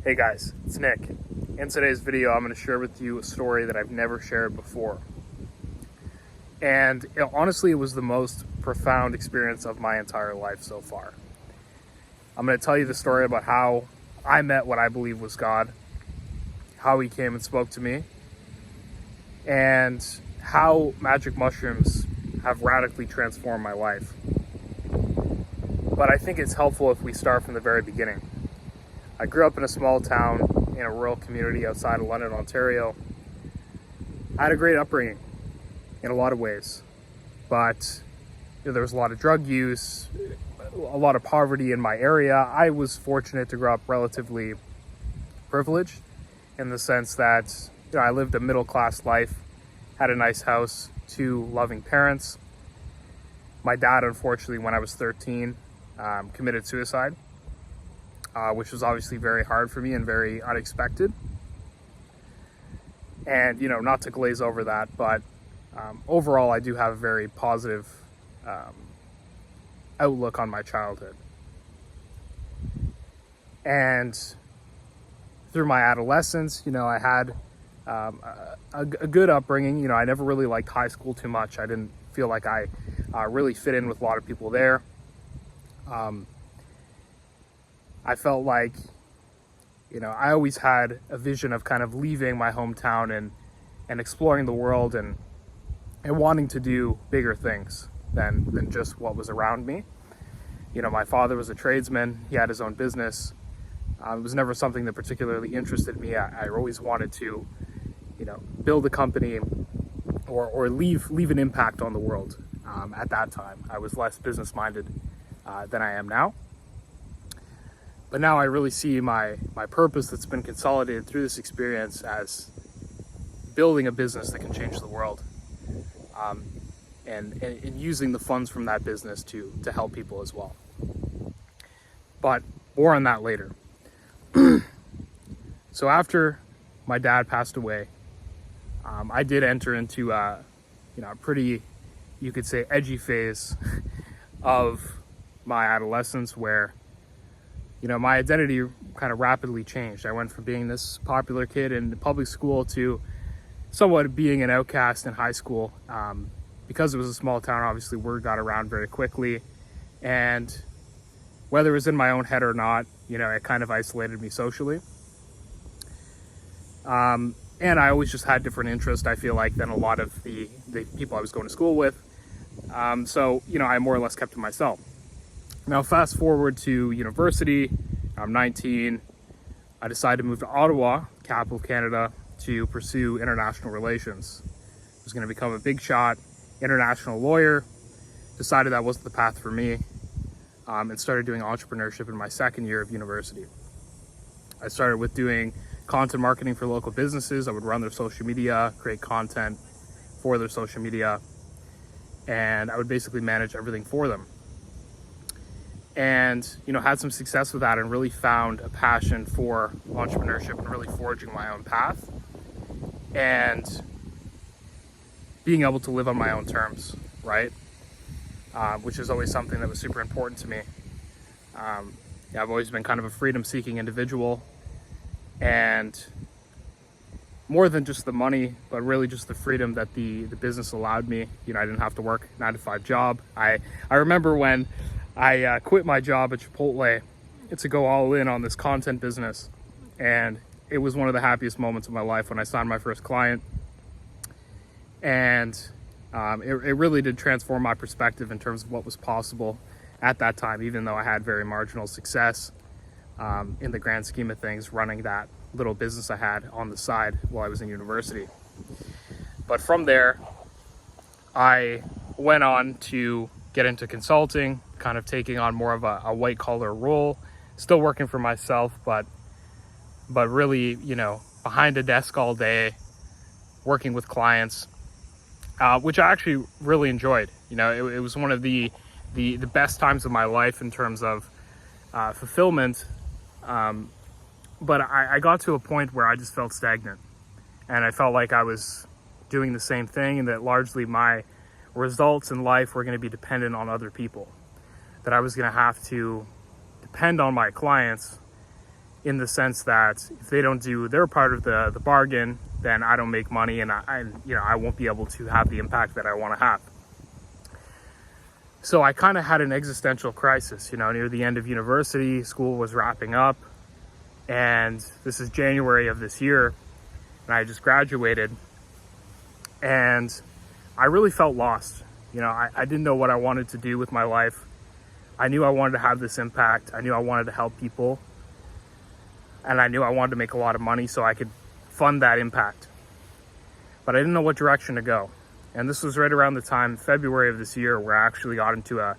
Hey guys, it's Nick. In today's video, I'm going to share with you a story that I've never shared before. And honestly, it was the most profound experience of my entire life so far. I'm going to tell you the story about how I met what I believe was God, how he came and spoke to me, and how magic mushrooms have radically transformed my life. But I think it's helpful if we start from the very beginning. I grew up in a small town in a rural community outside of London, Ontario. I had a great upbringing in a lot of ways, but there was a lot of drug use, a lot of poverty in my area. I was fortunate to grow up relatively privileged in the sense that I lived a middle-class life, had a nice house, 2 loving parents. My dad, unfortunately, when I was 13, committed suicide. Which was obviously very hard for me and very unexpected. And, not to glaze over that, but overall, I do have a very positive outlook on my childhood. And through my adolescence, I had a good upbringing. I never really liked high school too much. I didn't feel like I really fit in with a lot of people there. I felt like, I always had a vision of kind of leaving my hometown and exploring the world and wanting to do bigger things than just what was around me. My father was a tradesman. He had his own business. It was never something that particularly interested me. I always wanted to, build a company or leave an impact on the world. At that time, I was less business-minded than I am now. But now I really see my purpose that's been consolidated through this experience as building a business that can change the world, and using the funds from that business to help people as well. But more on that later. So after my dad passed away, I did enter into a pretty, you could say, edgy phase of my adolescence where my identity kind of rapidly changed. I went from being this popular kid in public school to somewhat being an outcast in high school. Because it was a small town, obviously word got around very quickly. And whether it was in my own head or not, it kind of isolated me socially. And I always just had different interests, I feel like, than a lot of the people I was going to school with. So, I more or less kept to myself. Now, fast forward to university, I'm 19. I decided to move to Ottawa, capital of Canada, to pursue international relations. I was going to become a big shot international lawyer. Decided that wasn't the path for me, and started doing entrepreneurship in my second year of university. I started with doing content marketing for local businesses. I would run their social media, create content for their social media, and I would basically manage everything for them. And, had some success with that and really found a passion for entrepreneurship and really forging my own path and being able to live on my own terms, right? Which is always something that was super important to me. I've always been kind of a freedom-seeking individual, and more than just the money, but really just the freedom that the business allowed me. I didn't have to work a 9-to-5 job. I remember when I quit my job at Chipotle to go all in on this content business, and it was one of the happiest moments of my life when I signed my first client. And it really did transform my perspective in terms of what was possible at that time, even though I had very marginal success in the grand scheme of things running that little business I had on the side while I was in university. But from there, I went on to get into consulting, kind of taking on more of a white collar role, still working for myself, but really, behind a desk all day, working with clients, which I actually really enjoyed. It was one of the best times of my life in terms of fulfillment. But I got to a point where I just felt stagnant, and I felt like I was doing the same thing, and that largely my results in life were going to be dependent on other people, that I was going to have to depend on my clients in the sense that if they don't do their part of the bargain, then I don't make money, and I won't be able to have the impact that I want to have. So I kind of had an existential crisis, near the end of university. School was wrapping up, and this is January of this year, and I just graduated, and I really felt lost. I didn't know what I wanted to do with my life. I knew I wanted to have this impact. I knew I wanted to help people, and I knew I wanted to make a lot of money so I could fund that impact. But I didn't know what direction to go. And this was right around the time, February of this year, where I actually got into a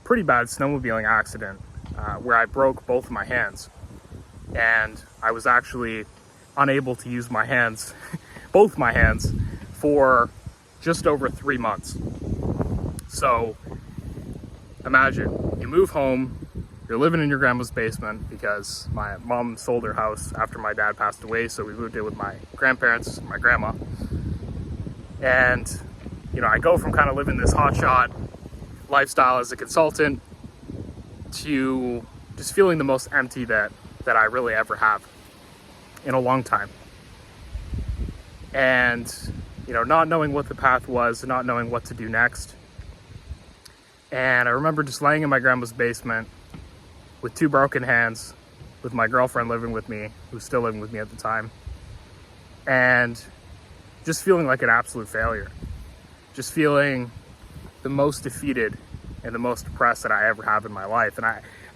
pretty bad snowmobiling accident where I broke both of my hands. And I was actually unable to use my hands, both my hands, for just over 3 months. So imagine, you move home, you're living in your grandma's basement because my mom sold her house after my dad passed away, so we moved in with my grandparents, my grandma. And I go from kind of living this hotshot lifestyle as a consultant to just feeling the most empty that I really ever have in a long time. And, not knowing what the path was, not knowing what to do next. And I remember just laying in my grandma's basement with 2 broken hands, with my girlfriend living with me, who was still living with me at the time, and just feeling like an absolute failure. Just feeling the most defeated and the most depressed that I ever have in my life. And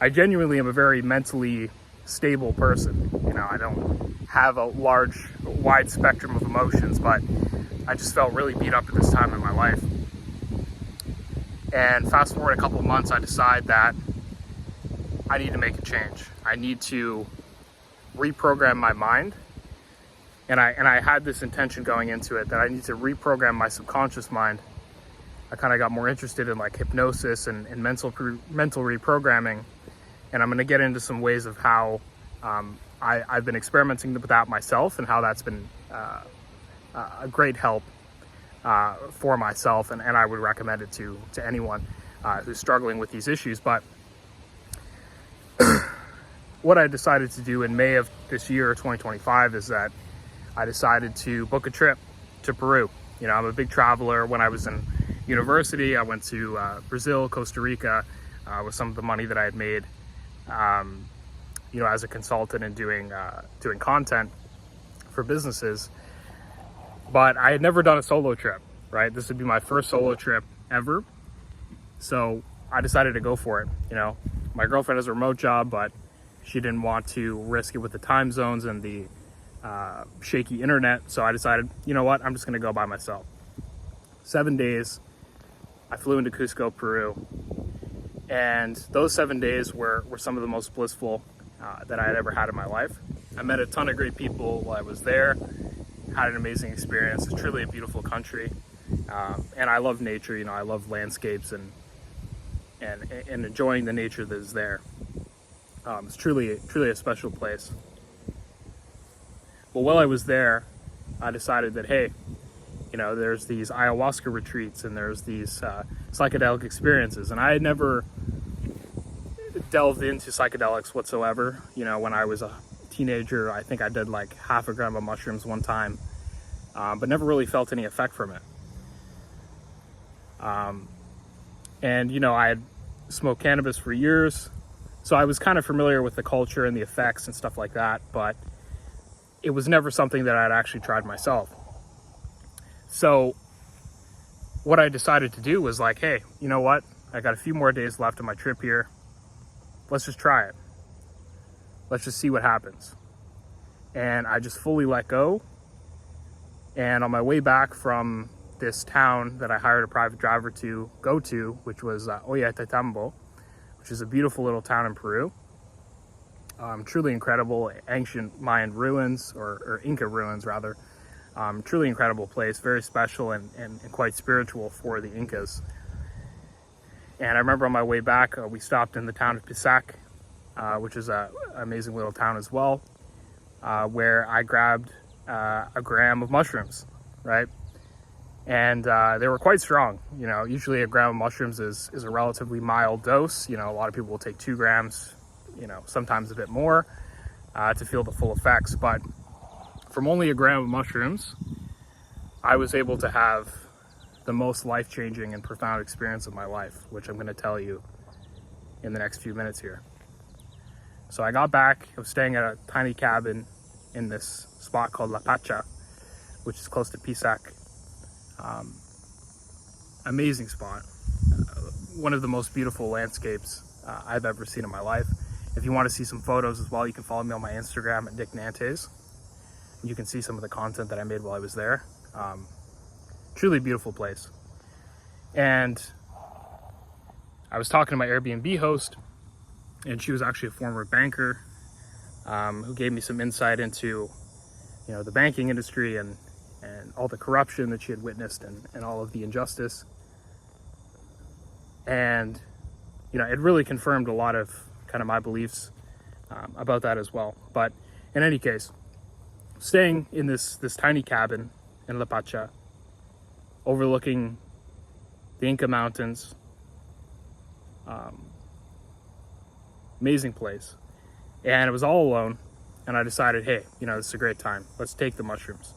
I genuinely am a very mentally stable person. I don't have a wide spectrum of emotions, but I just felt really beat up at this time in my life. And fast forward a couple of months, I decide that I need to make a change. I need to reprogram my mind. And I had this intention going into it that I need to reprogram my subconscious mind. I kind of got more interested in like hypnosis and mental reprogramming. And I'm going to get into some ways of how I've been experimenting with that myself and how that's been a great help for myself. And I would recommend it to anyone who's struggling with these issues. But what I decided to do in May of this year, 2025, is that I decided to book a trip to Peru. I'm a big traveler. When I was in university, I went to Brazil, Costa Rica, with some of the money that I had made, as a consultant and doing content for businesses. But I had never done a solo trip, right? This would be my first solo trip ever. So I decided to go for it. My girlfriend has a remote job, but she didn't want to risk it with the time zones and the shaky internet. So I decided, I'm just going to go by myself. 7 days, I flew into Cusco, Peru. And those 7 days were some of the most blissful that I had ever had in my life. I met a ton of great people while I was there, had an amazing experience. It's truly a beautiful country. And I love nature, I love landscapes and enjoying the nature that is there. It's truly a special place. Well, while I was there, I decided that, hey, there's these ayahuasca retreats and there's these psychedelic experiences. And I had never delved into psychedelics whatsoever. When I was a teenager, I think I did like half a gram of mushrooms one time, but never really felt any effect from it. And, I had smoked cannabis for years, so I was kind of familiar with the culture and the effects and stuff like that, but it was never something that I'd actually tried myself. So what I decided to do was like, hey, you know what? I got a few more days left of my trip here. Let's just try it. Let's just see what happens. And I just fully let go. And on my way back from this town that I hired a private driver to go to, which was Ollantaytambo, which is a beautiful little town in Peru. Truly incredible, ancient Mayan ruins, or Inca ruins rather. Truly incredible place, very special and quite spiritual for the Incas. And I remember on my way back, we stopped in the town of Pisac, which is an amazing little town as well, where I grabbed a gram of mushrooms, right? And they were quite strong. Usually a gram of mushrooms is a relatively mild dose. A lot of people will take 2 grams, sometimes a bit more. to feel the full effects. But from only a gram of mushrooms, I was able to have the most life-changing and profound experience of my life, which I'm going to tell you in the next few minutes here. So I got back, I was staying at a tiny cabin in this spot called La Pacha, which is close to Pisac. Amazing spot. One of the most beautiful landscapes I've ever seen in my life. If you want to see some photos as well, you can follow me on my Instagram at Nick Nantes. You can see some of the content that I made while I was there. Truly beautiful place. And I was talking to my Airbnb host, and she was actually a former banker who gave me some insight into, the banking industry and all the corruption that she had witnessed and all of the injustice. And, it really confirmed a lot of kind of my beliefs about that as well. But in any case, staying in this tiny cabin in La Pacha, overlooking the Inca Mountains, amazing place. And it was all alone, and I decided, hey, this is a great time. Let's take the mushrooms.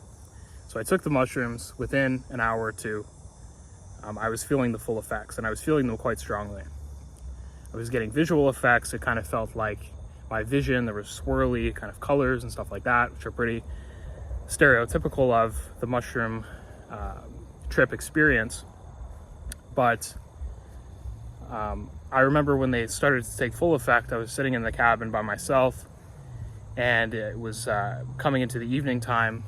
So I took the mushrooms. Within an hour or two, I was feeling the full effects, and I was feeling them quite strongly. I was getting visual effects. It kind of felt like my vision. There was swirly kind of colors and stuff like that, which are pretty stereotypical of the mushroom trip experience. But I remember when they started to take full effect, I was sitting in the cabin by myself, and it was coming into the evening time.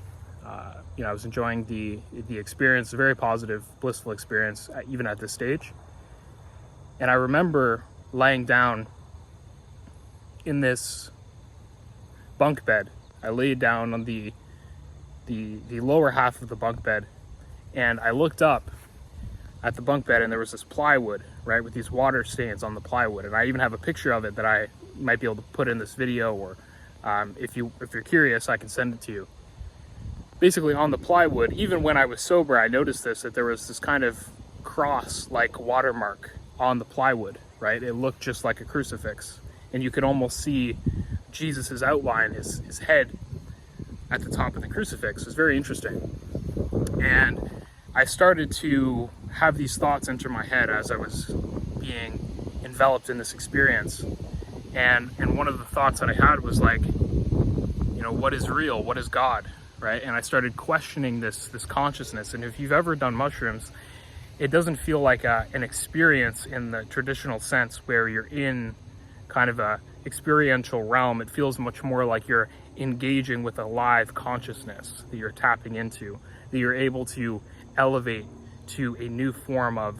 I was enjoying the experience, a very positive, blissful experience, even at this stage. And I remember laying down in this bunk bed. I laid down on the lower half of the bunk bed, and I looked up at the bunk bed, and there was this plywood, right, with these water stains on the plywood. And I even have a picture of it that I might be able to put in this video, or if you're curious, I can send it to you. Basically, on the plywood, even when I was sober, I noticed that there was this kind of cross-like watermark on the plywood, right? It looked just like a crucifix, and you could almost see Jesus's outline, his head at the top of the crucifix. It was very interesting. And I started to have these thoughts enter my head as I was being enveloped in this experience. And one of the thoughts that I had was like, what is real? What is God? Right? And I started questioning this consciousness. And if you've ever done mushrooms, it doesn't feel like an experience in the traditional sense where you're in kind of a experiential realm. It feels much more like you're engaging with a live consciousness that you're tapping into, that you're able to elevate to a new form of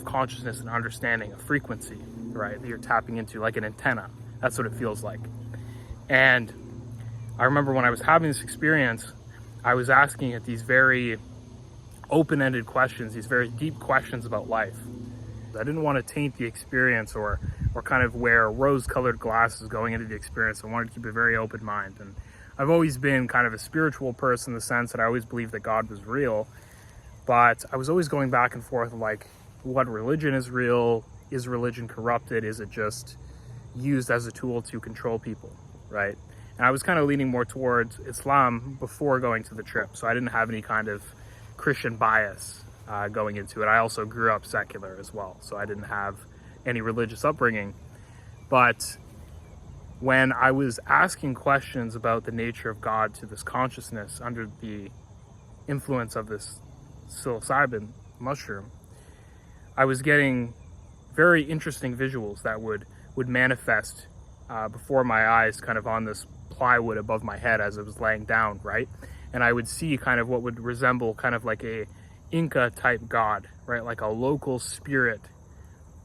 consciousness and understanding, a frequency, right, that you're tapping into, like an antenna. That's what it feels like. And I remember when I was having this experience, I was asking it these very open-ended questions, these very deep questions about life. I didn't want to taint the experience or kind of wear rose-colored glasses going into the experience. I wanted to keep a very open mind. And I've always been kind of a spiritual person in the sense that I always believed that God was real. But I was always going back and forth like, what religion is real? Is religion corrupted? Is it just used as a tool to control people, right? And I was kind of leaning more towards Islam before going to the trip. So I didn't have any kind of Christian bias going into it. I also grew up secular as well, so I didn't have any religious upbringing. But when I was asking questions about the nature of God to this consciousness under the influence of this psilocybin mushroom, I was getting very interesting visuals that would manifest before my eyes, kind of on this plywood above my head as I was laying down, right? And I would see kind of what would resemble kind of like a Inca type god, right? Like a local spirit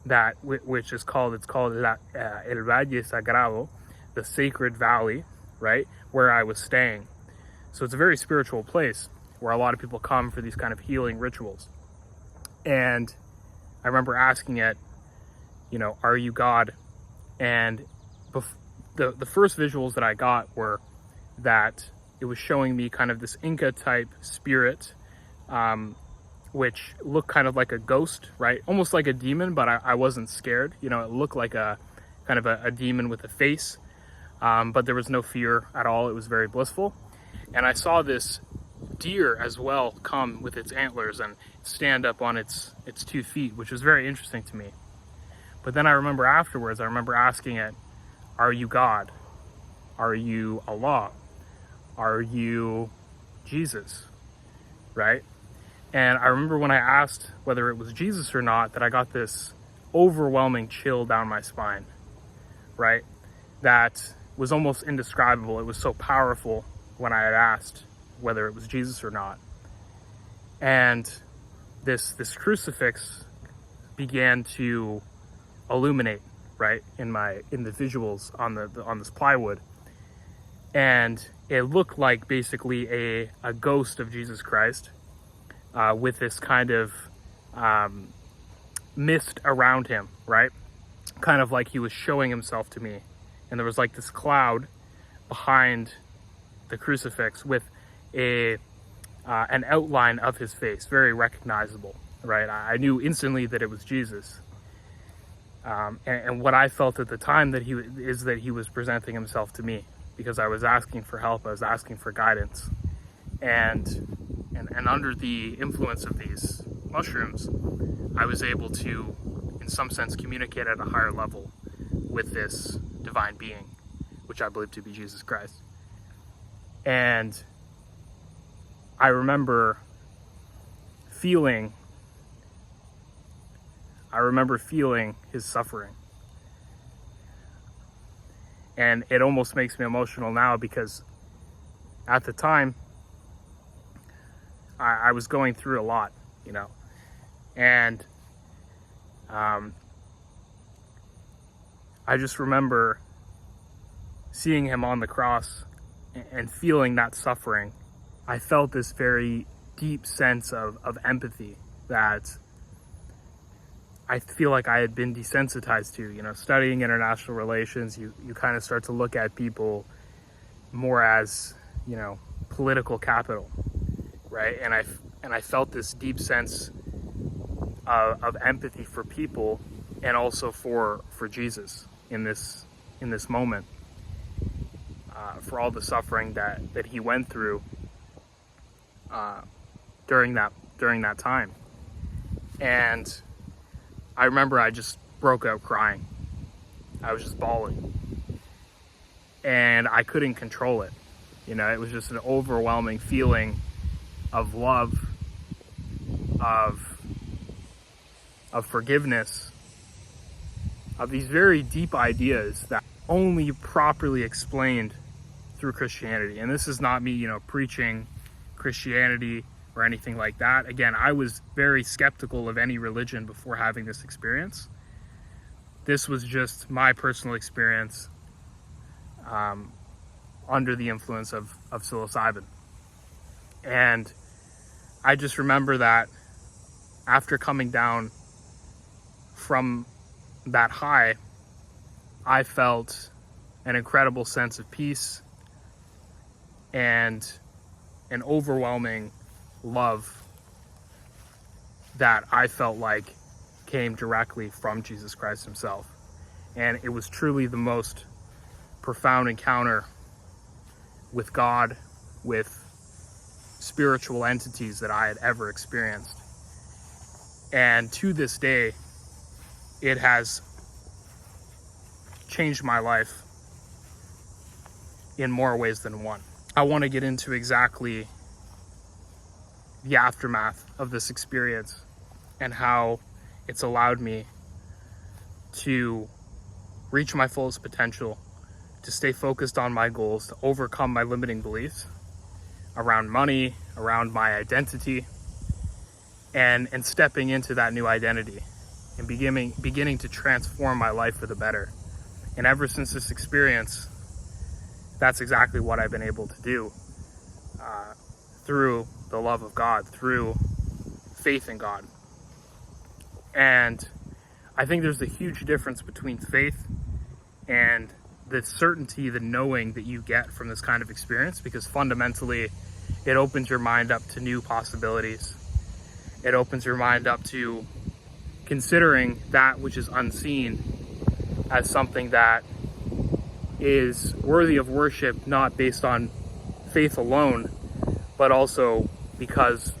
that, which is called, El Valle Sagrado, the sacred valley, right? Where I was staying. So it's a very spiritual place where a lot of people come for these kind of healing rituals. And I remember asking it, are you God? And the first visuals that I got were that it was showing me kind of this Inca type spirit, which looked kind of like a ghost, right? Almost like a demon, but I wasn't scared. It looked like a kind of a demon with a face. but there was no fear at all. It was very blissful. And I saw this deer as well come with its antlers and stand up on its 2 feet, which was very interesting to me. But then I remember afterwards, I remember asking it, are you God? Are you Allah? Are you Jesus? Right? And I remember when I asked whether it was Jesus or not, that I got this overwhelming chill down my spine, right? That was almost indescribable. It was so powerful when I had asked whether it was Jesus or not. And this crucifix began to illuminate, right, in the visuals on this plywood. And it looked like basically a ghost of Jesus Christ, with this kind of mist around him, right? Kind of like he was showing himself to me. And there was like this cloud behind the crucifix with an outline of his face, very recognizable, right? I knew instantly that it was Jesus. And what I felt at the time that he was presenting himself to me, because I was asking for help, I was asking for guidance. And under the influence of these mushrooms, I was able to, in some sense, communicate at a higher level with this divine being, which I believe to be Jesus Christ. And I remember feeling his suffering. And it almost makes me emotional now, because at the time, I was going through a lot, you know. And I just remember seeing him on the cross and feeling that suffering. I felt this very deep sense of empathy that I feel like I had been desensitized to. You know, studying international relations, you kind of start to look at people more as, you know, political capital, right? And I felt this deep sense of empathy for people, and also for Jesus in this moment, for all the suffering that he went through during that time. And I remember I just broke out crying. I was just bawling, and I couldn't control it. You know, it was just an overwhelming feeling of love, of forgiveness, of these very deep ideas that only properly explained through Christianity. And this is not me, you know, preaching Christianity or anything like that. Again, I was very skeptical of any religion before having this experience. This was just my personal experience under the influence of psilocybin. And I just remember that after coming down from that high, I felt an incredible sense of peace and an overwhelming love that I felt like came directly from Jesus Christ himself. And it was truly the most profound encounter with God, with spiritual entities that I had ever experienced. And to this day, it has changed my life in more ways than one. I want to get into exactly the aftermath of this experience and how it's allowed me to reach my fullest potential, to stay focused on my goals, to overcome my limiting beliefs around money, around my identity, and stepping into that new identity and beginning to transform my life for the better. And ever since this experience, that's exactly what I've been able to do through the love of God, through faith in God. And I think there's a huge difference between faith and the certainty, the knowing that you get from this kind of experience, because fundamentally it opens your mind up to new possibilities. It opens your mind up to considering that which is unseen as something that is worthy of worship, not based on faith alone, but also because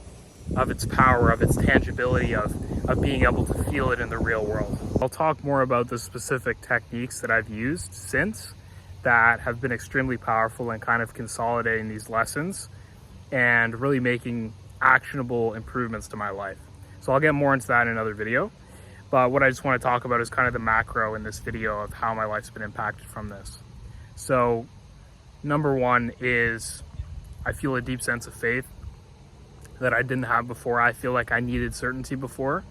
of its power, of its tangibility, of being able to feel it in the real world. I'll talk more about the specific techniques that I've used since that have been extremely powerful in kind of consolidating these lessons and really making actionable improvements to my life. So I'll get more into that in another video. But what I just want to talk about is kind of the macro in this video of how my life's been impacted from this. So number one is I feel a deep sense of faith that I didn't have before. I feel like I needed certainty before.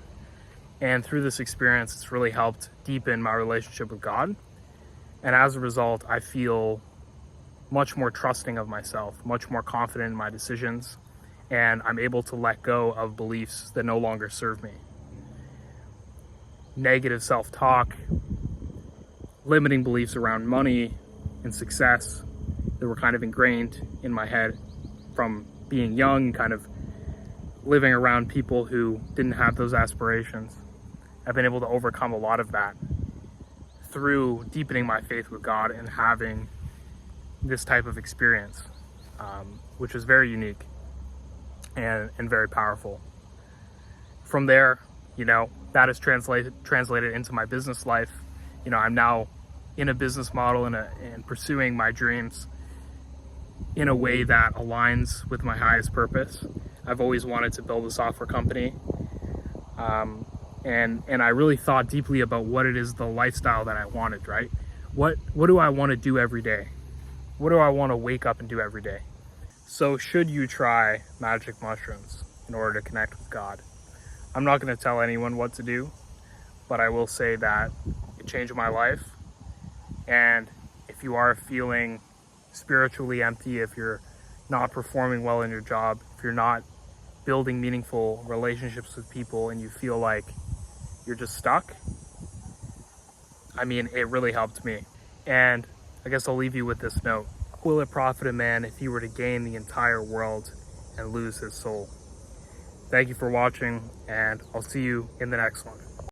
And through this experience, it's really helped deepen my relationship with God. And as a result, I feel much more trusting of myself, much more confident in my decisions, and I'm able to let go of beliefs that no longer serve me. Negative self-talk, limiting beliefs around money and success that were kind of ingrained in my head from being young, kind of living around people who didn't have those aspirations. I've been able to overcome a lot of that through deepening my faith with God and having this type of experience, which is very unique and very powerful. From there, that is translated into my business life. I'm now in a business model and pursuing my dreams in a way that aligns with my highest purpose. I've always wanted to build a software company. And I really thought deeply about what it is, the lifestyle that I wanted, right? What do I want to do every day? What do I want to wake up and do every day? So should you try magic mushrooms in order to connect with God? I'm not going to tell anyone what to do, but I will say that it changed my life. And if you are feeling spiritually empty, if you're not performing well in your job, if you're not building meaningful relationships with people and you feel like you're just stuck, it really helped me. And I guess I'll leave you with this note. Will it profit a man if he were to gain the entire world and lose his soul? Thank you for watching, and I'll see you in the next one.